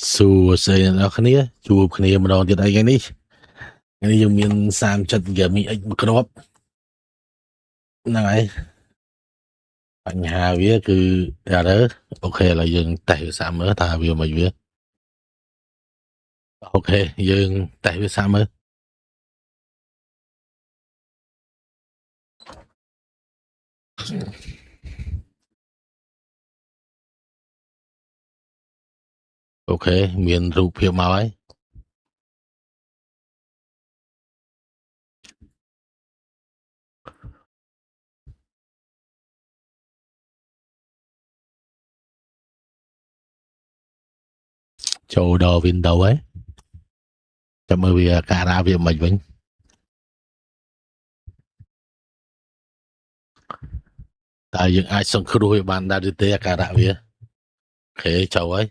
Xu xây nó khá nia chùa khá nia mà đòn tiệt ai cái này dùng miền Sam chật giờ mình ích một cái đó này anh hà vía cứ ra đó ok là dừng tại Sam mới ta vừa mà vía ok dừng tại Sam mới ok miền rụp hiệu màu ấy châu đò viên đầu ấy chậm ơi vì cả ra việc mình vẫn tại những ai xong khứ đuôi bạn đã đi tới cả ra việc khế châu ấy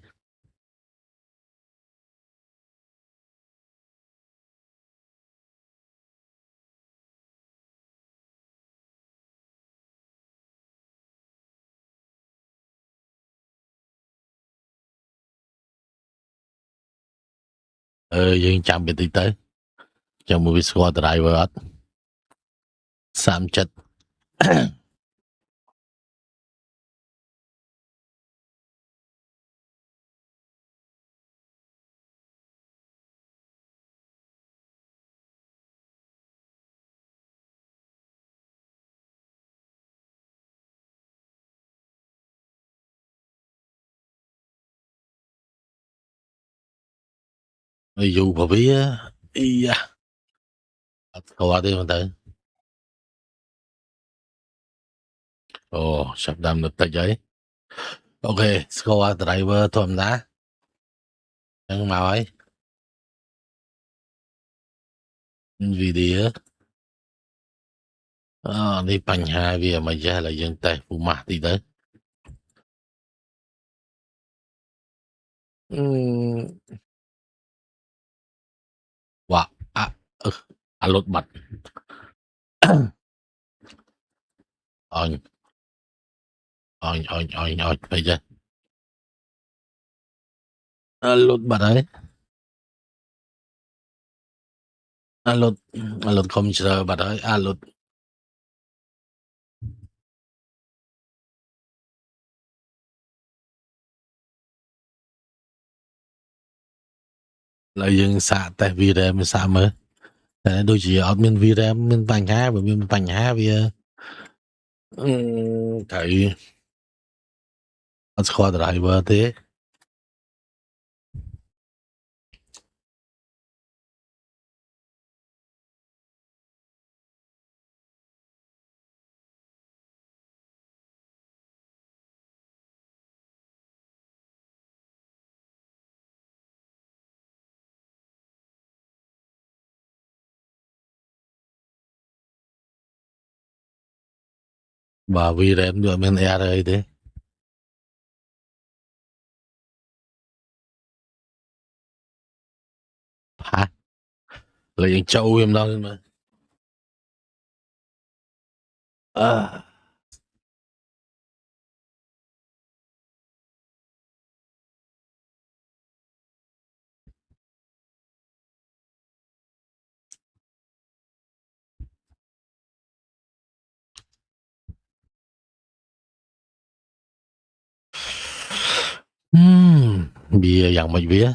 dừng chạm biệt tí tới trong một squad driver á Sam chật dù vào vía ý câu ở đây mà tới ồ sắp đâm được tay giấy ok squad driver thơm đá nhưng mà ấy Nvidia niបញ្ហាវាមិនចេះឡើយយើងតេស្ត Puma តិចទៅអឺវ៉ាអាលុតបាត់អញអញពេកចេះលុតបាត់ហើយអាលុតខំជ្រើបាត់ហើយអាលុតឡើយយើងសាកតេស្ត VRAM សាកមើលតែដូចជាអត់មាន VRAM មានបញ្ហាបើមានបញ្ហាវាត្រូវអត់ស្គាល់ driver ទេបើ VRAM វាអត់មាន error អីទេផាសឡើយយើងចូលវាម្ដងមើលអឺ Bia dạng mấy vía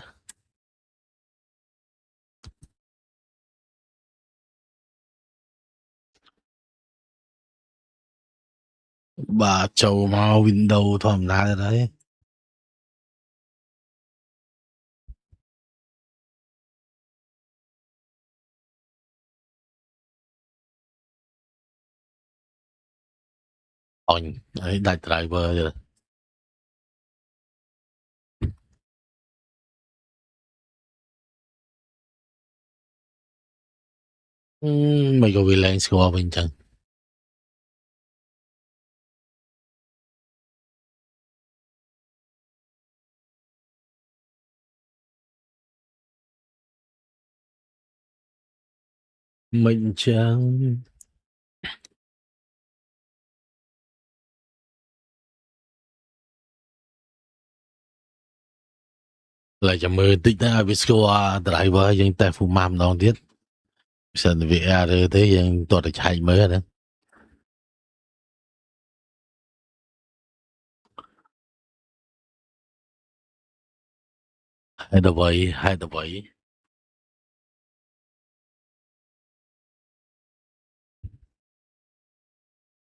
bà châu mau window thòm ra rồi đấy on đấy đại driver rồi mày có vì lên score bên chân mình chẳng lại cho mơ tích đã biết qua driver nhưng tại phụ mam đong tiết sân VR thế nhưng tôi đã chạy mới đó hai đầu vậy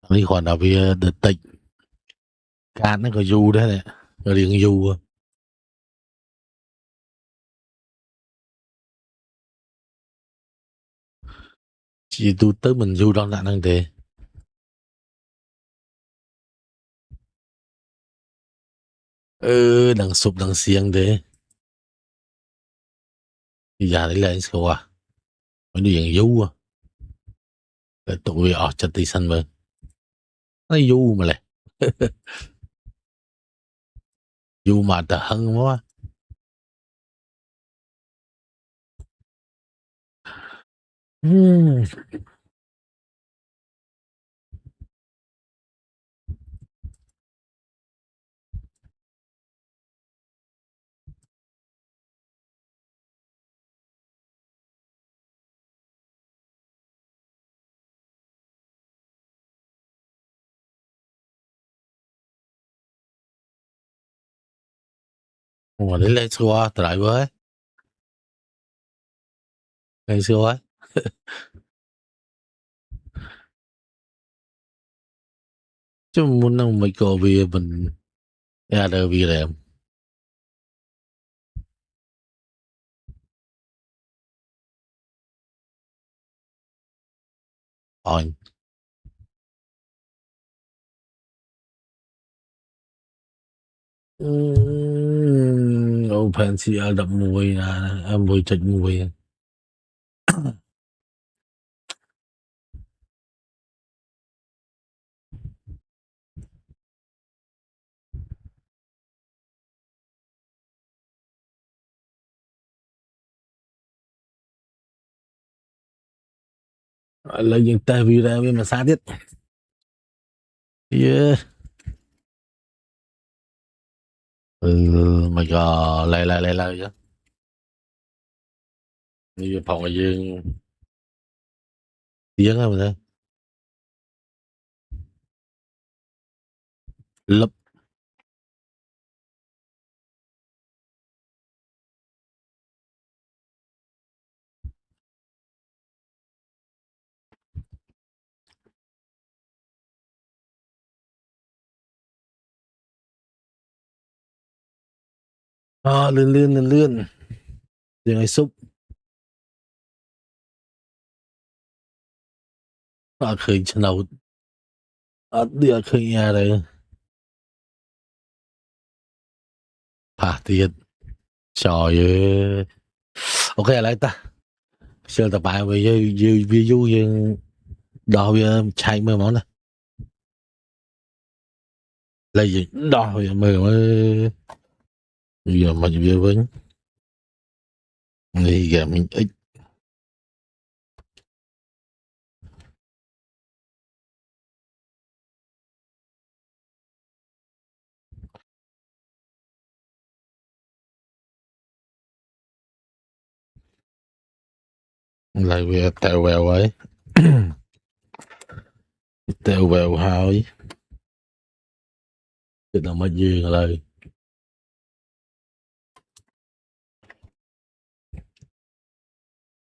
lý còn là vì đợt tịch can nó có du đấy này có riêng du chỉ tu tới mình du trong dạng năng thế đằng sụp đằng xiềng thế bây giờ đấy là anh score à mới đi du để tụi ở chân tây sân mà nó du mà lại du mà ta hơn quá mà đấy là score lại với ngày xưa ấy chứ muốn đâu mấy cô vì mình ra đời vì là em open si ada mùi à mùi chịch mùi lấy những tay vì ra với mà xa tiết yeah mà giờ lại chứ như phòng ở dương tiếng không thế lấp lươn tiếng ấy xúc khơi chân đầu địa khơi nhà đây phá tiết trời ơi ok lại ta xem tập bài về ví dụ như đo chạy mơ món này là gì đo mơ mới giờ mà với thì giờ mình ít lại về tèo vèo ấy tèo vèo hơi thì nó mới duyên lời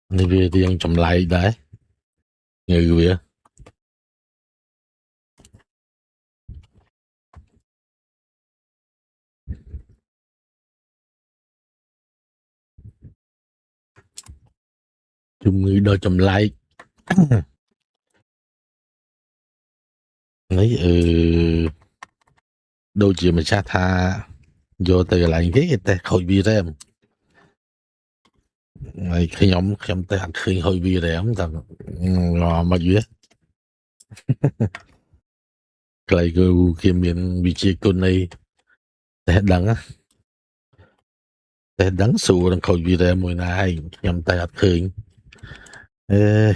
thì về thì ăn chậm lại đấy người về chung người đôi chậm lại lấy đôi chị mà cha tha vô từ lại cái ta hồi bi ra em này khi nhóm ta hẳn khi hồi bi ra em ta ngò mà duyên cái cái kia miền vị trí con này ta đắng á ta đắng sù đang hồi bi ra mùi này nhóm ta hẳn khi ê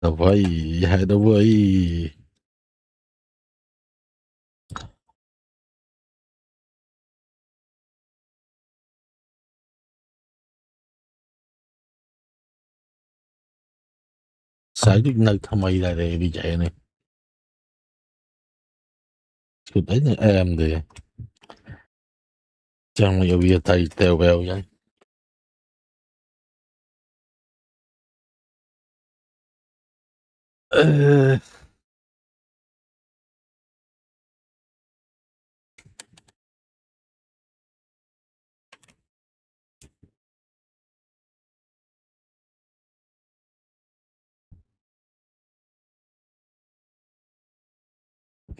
Đâu vậy, hai đâu vậy. Saydık nơi tham ay là để bị chạy này. Cứ thấy là em thì chẳng bao giờ tay tèo bèo vậy. Ờ,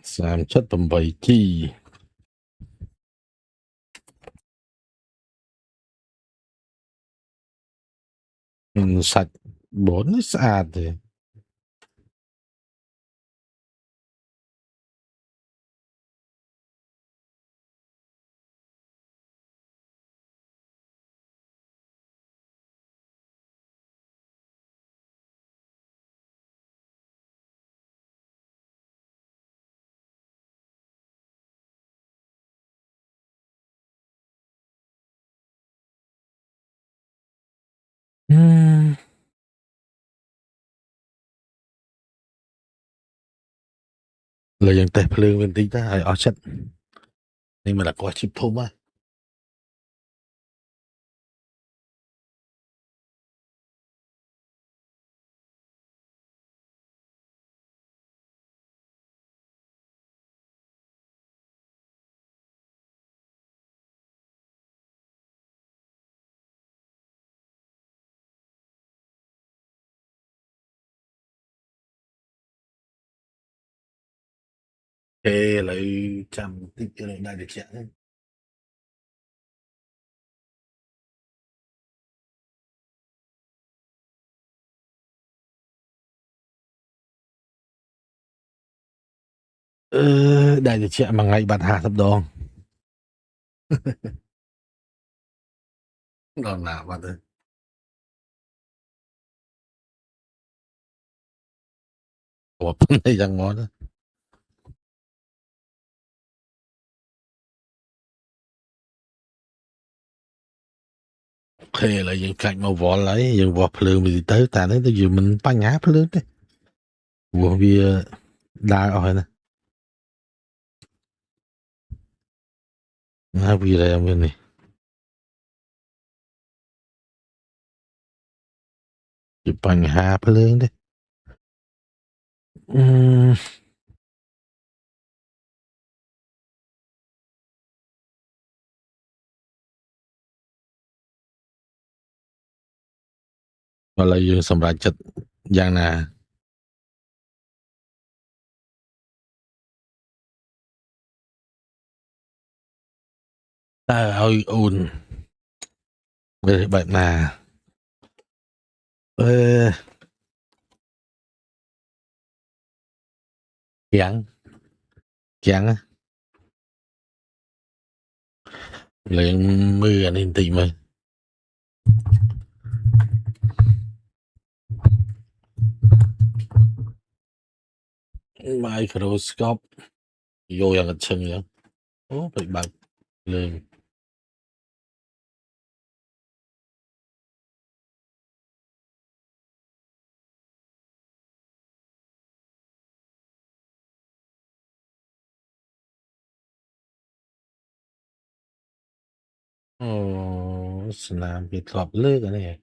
Sam chất tầm bậy chi. Sạch, bốn nó xa thì. Là dân tẹp lương bên tí ta hay ở chất. Nhưng mà là có chip thôm á. Ê lại chăm tích cho lại đại được chạy. Đại được chạy mà ngày bạn hạ thập đòn. Đòn nào bạn ơi. Ủa, này chẳng món đó. Khê là dân cạnh mà vỏ lấy, dân vỏ lương mình tới ta đấy, tới giờ mình bắn ngáp lương đấy. Ủa, vì đa rồi nè. Vì đây em bên này. Giờ bắn ngáp lương đấy. Ừm, Gọi là dân xâm ra chất giang nà. Ta ơi ùn. Về bạn nà. Ê, Giang, Giang á. Lên mưa anh em tìm ơi. Microscope. Vô yang chân vậy. Ủa, bị bật lên. Ồ, làm việc họp lướt cái này.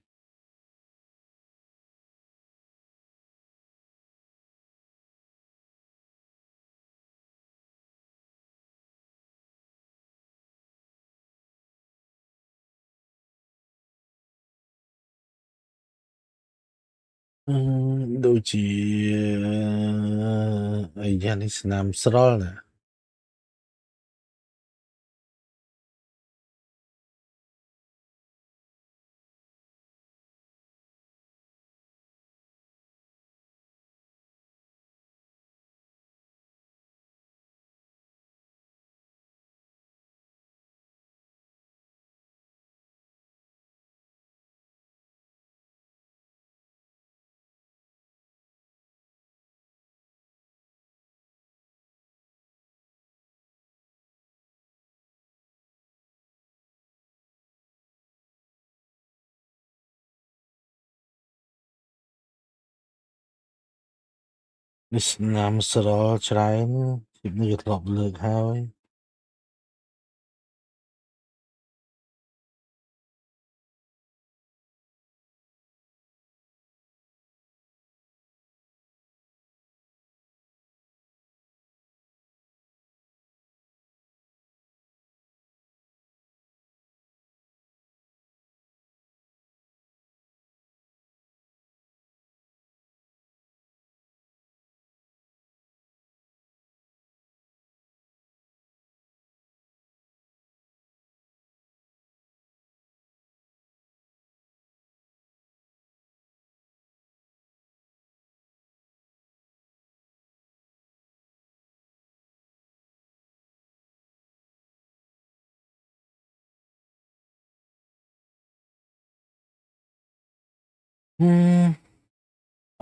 Đôi chỉ ấy anh làm sro nè. នេះស្នាមស្រល់ច្រើនពីនេះធ្លាប់លើកហើយ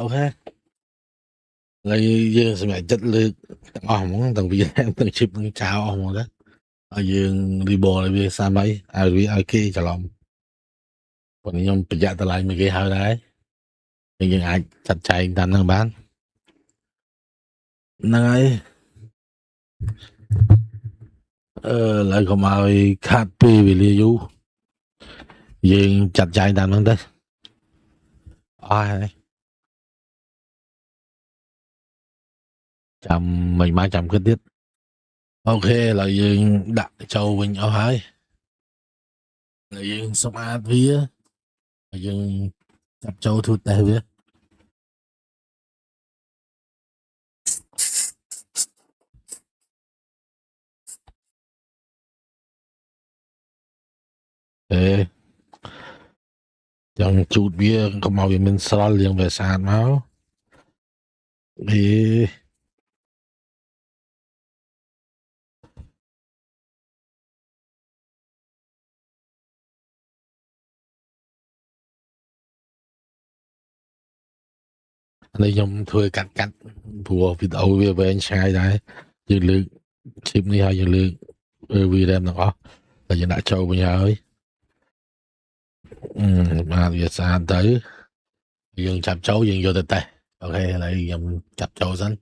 អូខេឥឡូវយើងសម្រាប់ចិត្តលើកទាំងអស់ហ្មងទាំង VRAM ទាំង chip នឹងចោលអស់ហ្មងទៅហើយយើង reball ឲ្យវាសាមឲ្យវាឲ្យគេច្រឡំប៉ុន្តែខ្ញុំប្រយ័ត្នតម្លៃមួយគេហើយដែរយើងអាចចាត់ចែងតាមហ្នឹងបានហ្នឹងហើយឥឡូវកុំឲ្យខាត់ពេលវេលាយូរយើងចាត់ចែងតាមហ្នឹងទៅអស់ហើយចាំមិនមកចាំគិតទៀតអូខេឥឡូវយើងដាក់ចូលវិញអស់ហើយឥឡូវយើងសម្អាតវាហើយយើងចាប់ចូលទូតេស្តវាចាំជូតវាកុំឲ្យវាមានស្រល់លាងវាស្អាតមកនេះខ្ញុំធ្វើកាត់ព្រោះវីដេអូវាវែងឆ្ងាយដែរយើងលើក chip នេះហើយយើងលើក VRAM ទាំងអស់តែយើងដាក់ចូលវិញហើយបាទវាស្អាតទៅយើងចាប់ចូលយើងយកទៅតេស្តអូខេឥឡូវខ្ញុំចាប់ចូលសិន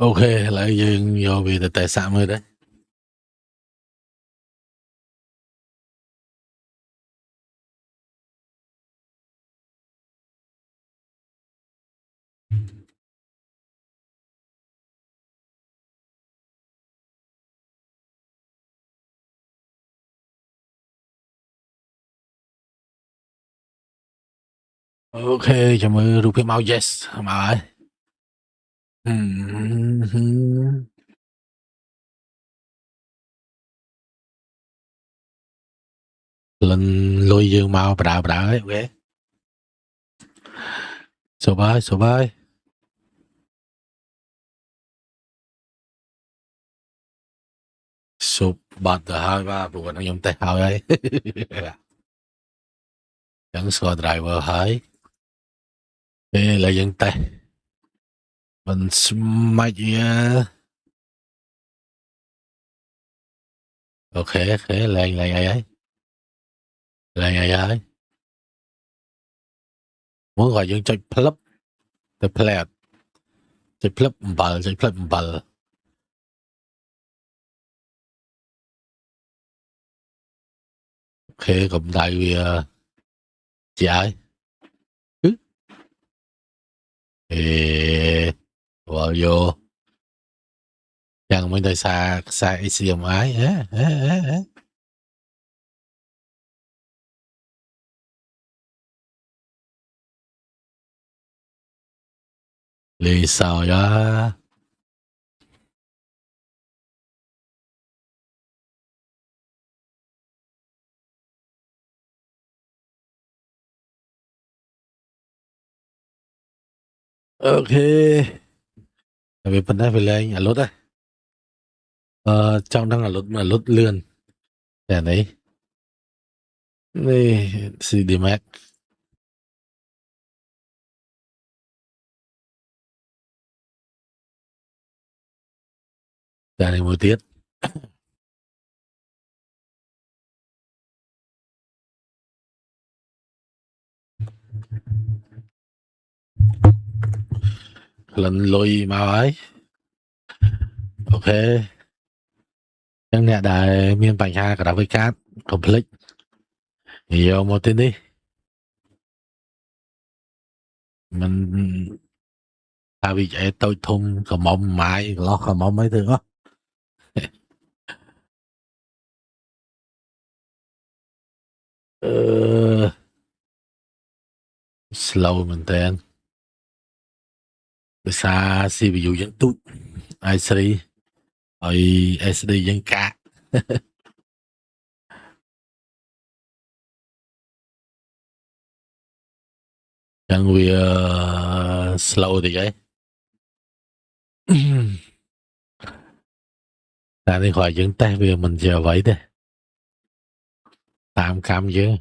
អូខេឥឡូវយើងយកវាទៅតេស្តសាកមើលទៅអូខេចាំមើលរូបភាពមក yes មកហើយ lên lôi dương mau bà đảo ấy ok số bơi số bật hai ba buồn nó dùng tay hơi ấy dẫn số driver hơi ê là dân tay mình smite ok ok lên lại ấy lên ấy muốn gọi dân chơi club the player chơi club bờ ok cũng đại vì chị ấy ê vào vô chẳng mấy tay xa xa ACM ấy lý sao đó ok vì bên đây phải lên à lốt đây trong đang là lốt lươn để đấy đây CD Max để này một tiết lần lôi mau ấy ok chẳng nè đại miền bạch hà cả với cát complete nhiều một tên đi mình ta vì vậy tôi thun còn mong mãi lo còn mong mấy thứ đó ờ, slow mình tên từ xa CPU dân tút i3 rồi SD dân cá chẳng vì slow thì vậy ta đi khỏi dân tay vì mình giờ vậy đây tạm cam chứ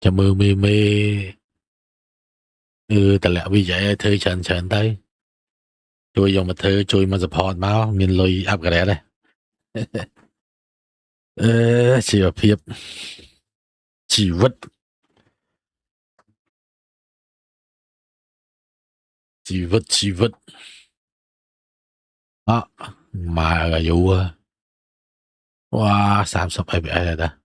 cho mưa mi mi ừแต่ละวิจัยเธอเชิญtới chui vô mà thơ chui mà support máu miền lùi áp cái đấy chỉ là phiếp chỉ vứt chỉ vứt đó mà là vụ wow 30 fps rồi đó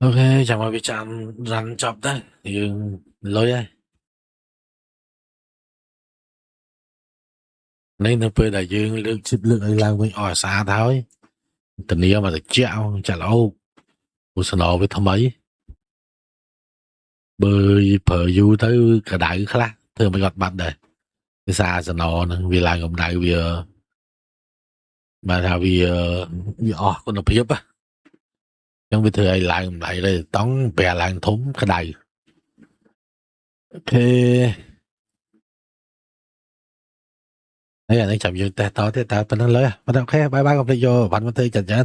ok chào mừng vị chạm rắn chọc đấy thì lôi đây nên nó phải đại dương lượng xịt lượng ấy làm với ỏi xa thôi tình yêu mà được treo chả lâu một số nọ với thầm ấy bơi phở du tới cả đại khác thường mới gặp mặt đây cái xa số nọ vì là ngầm đại vì mà là vì con nó phiếp á trong vì thừa lại lại đây tống bè lại thúng cái đầy ok đấy là chậm dừng ta tối thế ta bên nó lấy bắt đầu ok bye bye công ty vô bạn công ty chặt chẽ